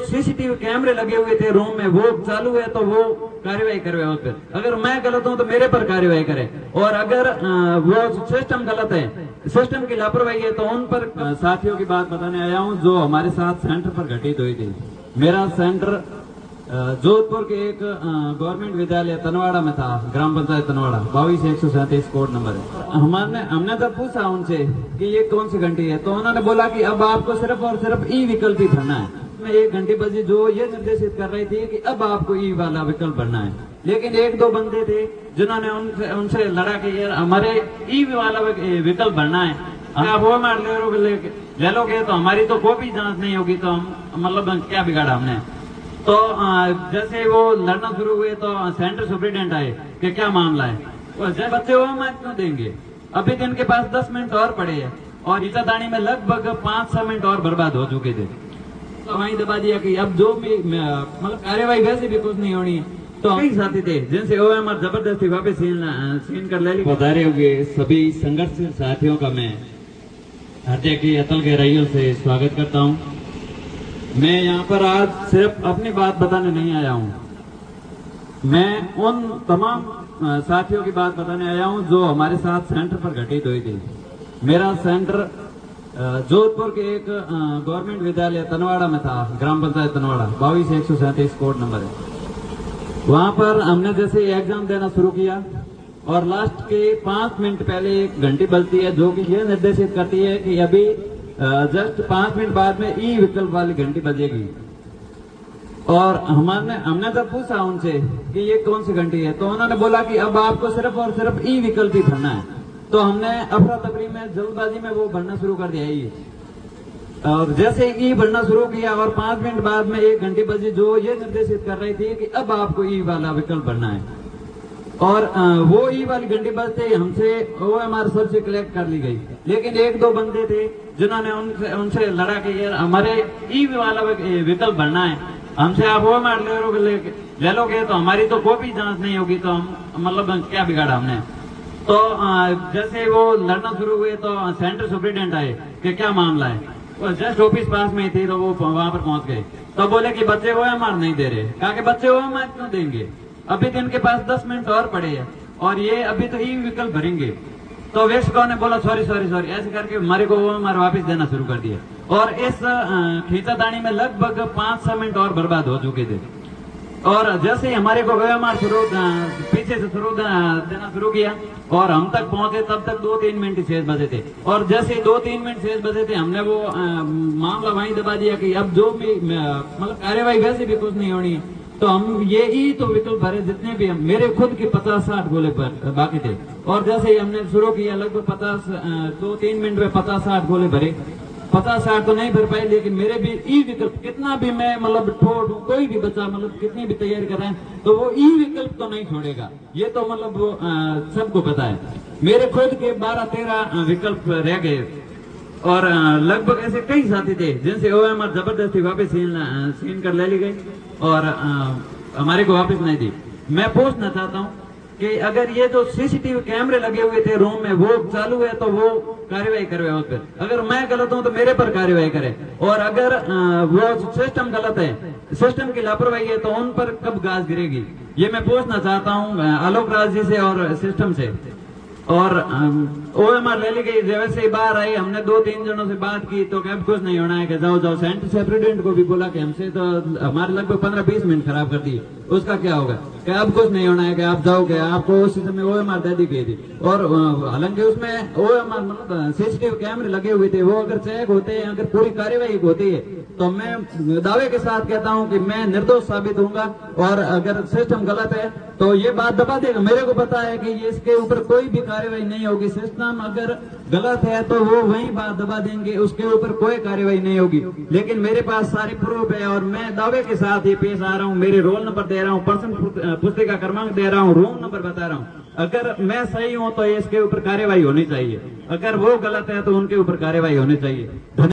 CCTV कैमरे लगे हुए थे रूम में वो चालू है तो वो कार्यवाही करवे उस पर। अगर मैं गलत हूं तो मेरे पर कार्यवाही करे, और अगर वो सिस्टम गलत है, सिस्टम की लापरवाही है, तो उन पर साथियों की बात बताने आया हूं जो हमारे साथ सेंटर पर घटित हुई थी। मेरा सेंटर जोधपुर के एक गवर्नमेंट विद्यालय तनवाड़ा में था, ग्राम पंचायत तनवाड़ा, 22-137 कोड नंबर है। हमने जब पूछा उनसे कि ये कौन सी घंटी है, तो उन्होंने बोला कि अब आपको सिर्फ और सिर्फ ई विकल्प ही भरना है। मैं एक घंटी बजी जो ये निर्देशित कर रही थी कि अब आपको ई वाला विकल्प भरना है, लेकिन एक दो बंदे थे जिन्होंने उनसे लड़ा कि हमारे ई वाला विकल्प भरना है, आप वो मार ले लोगे तो हमारी तो कॉपी जांच नहीं होगी, तो हम मतलब क्या बिगाड़ा हमने। तो जैसे वो लड़ना शुरू हुए तो सेंटर सुप्रिटेंडेंट आए कि क्या मामला है, बच्चे वो मार क्यों देंगे, अभी तो इनके पास 10 मिनट और पड़े हैं, और इतादानी में लगभग 5-6 मिनट और बर्बाद हो चुके थे। तो वहीं दबा दिया कि अब जो भी मतलब कार्यवाही वैसे भी कुछ नहीं होनी। तो कई साथी थे जिनसे ओएमआर जबरदस्ती वापस छीन कर ले ली। पधारे हुए सभी संघर्षशील साथियों का मैं हृदय की अतल गहराइयों से स्वागत करता हूं। मैं यहाँ पर आज सिर्फ अपनी बात बताने नहीं आया हूँ, मैं उन तमाम साथियों की बात बताने आया हूँ जो हमारे साथ सेंटर पर घटित हुई थी। मेरा सेंटर जोधपुर के एक गवर्नमेंट विद्यालय तनवाड़ा में था, ग्राम पंचायत तनवाड़ा, 22-137 कोड नंबर है। वहां पर हमने जैसे एग्जाम देना शुरू किया और लास्ट के 5 मिनट पहले एक घंटी बजती है जो कि यह निर्देशित करती है कि अभी जस्ट 5 मिनट बाद में ई विकल्प वाली घंटी बजेगी। और हमने जब पूछा उनसे कि ये कौन सी घंटी है, तो उन्होंने बोला कि अब आपको सिर्फ और सिर्फ ई विकल्प ही भरना है। तो हमने अफरा तफरी में जल्दबाजी में वो भरना शुरू कर दिया ई, और जैसे ई भरना शुरू किया और 5 मिनट बाद में एक घंटी बजी जो ये निर्देशित कर रही थी कि अब आपको ई वाला विकल्प भरना है, और वो ई वाली घंटी बजते ही हमसे ओएमआर सर से कलेक्ट कर ली गई। लेकिन एक दो बंदे थे जिन्होंने उनसे लड़ा कि हमारे ई वाला विकल्प भरना है, हमसे आप ओएमआर ले लोगे तो हमारी तो कॉपी जांच नहीं होगी, तो हम मतलब क्या बिगाड़ा हमने। तो जैसे वो लड़ना शुरू हुए तो सेंटर सुप्रिटेंडेंट आए कि क्या मामला है, वो जस्ट ऑफिस पास में ही थी, तो वो वहां पर पहुंच गए। तो बोले कि बच्चे ओएमआर नहीं दे रहे। कहा कि बच्चे ओएमआर क्यों देंगे, अभी तो इनके पास 10 मिनट और पड़े हैं, और ये अभी तो ई विकल्प भरेंगे। तो वेस्टको ने बोला सॉरी ऐसे करके हमारे को ओएमआर वापस देना शुरू कर दिया, और इस खींचातानी में लगभग 5-6 मिनट और बर्बाद हो चुके थे। और जैसे ही हमारे को ओएमआर पीछे से देना शुरू किया और हम तक पहुंचे, तब तक 2-3 मिनट शेष बचे थे, और जैसे 2-3 मिनट शेष बचे थे हमने वो मामला वहीं दबा दिया कि अब जो भी मतलब कार्यवाही वैसे भी कुछ नहीं होनी। तो हम ये ही तो विकल्प भरे जितने भी हम, मेरे खुद के 50-60 गोले पर बाकी थे, और जैसे ही हमने शुरू किया लगभग 2-3 मिनट में 50-60 गोले भरे। 50-60 तो नहीं भर पाए, लेकिन मेरे भी ई विकल्प कितना भी मैं मतलब ठोड़ दूं, कोई भी बच्चा मतलब कितनी भी तैयारी कर रहे हैं तो वो ई विकल्प तो नहीं छोड़ेगा, ये तो मतलब वो सबको पता है। मेरे खुद के 12-13 विकल्प रह गए, और लगभग ऐसे कई साथी थे जिनसे ओएमआर जबरदस्ती वापस छीन कर ले ली गई और हमारे को वापस नहीं दी। मैं पूछना चाहता हूँ कि अगर ये जो सीसीटीवी कैमरे लगे हुए थे रूम में वो चालू है तो वो कार्यवाही करवे उस पर। अगर मैं गलत हूं तो मेरे पर कार्यवाही करे, और अगर वो सिस्टम गलत है, सिस्टम की लापरवाही है, तो उन पर कब गाज गिरेगी, ये मैं पूछना चाहता हूँ आलोक राज जी से और सिस्टम से। और ओएमआर ले ली गई, जैसे ही बाहर आई हमने 2-3 जनों से बात की तो अब कुछ नहीं होना है कि जाओ। सेंटर सुप्रिटेंडेंट को भी बोला कि हमसे तो हमारे लगभग 15-20 मिनट खराब कर दिए, उसका क्या होगा, कि अब कुछ नहीं होना है, कि आप जाओ, कि आपको उस समय ओएमआर दे दी गई थी। और हालांकि उसमें ओएमआर मतलब सीसीटीवी कैमरे लगे हुए थे, वो अगर चेक होते हैं, अगर पूरी कार्यवाही होती है तो मैं दावे के साथ कहता हूं कि मैं निर्दोष साबित होऊंगा, और अगर सिस्टम गलत है तो ये बात दबा देगा। मेरे को पता है कि इसके ऊपर कोई भी कार्यवाही नहीं होगी, सिस्टम अगर गलत है तो वो वही बात दबा देंगे, उसके ऊपर कोई कार्यवाही नहीं होगी। लेकिन मेरे पास सारी प्रूफ है और मैं दावे के साथ ये पेश आ रहा हूँ, मेरे रोल नंबर दे रहा हूँ, पर्सन पुस्तिका क्रमांक दे रहा हूँ, रूम नंबर बता रहा हूँ। अगर मैं सही हूं तो इसके ऊपर कार्यवाही होनी चाहिए, अगर वो गलत है तो उनके ऊपर कार्यवाही होनी चाहिए।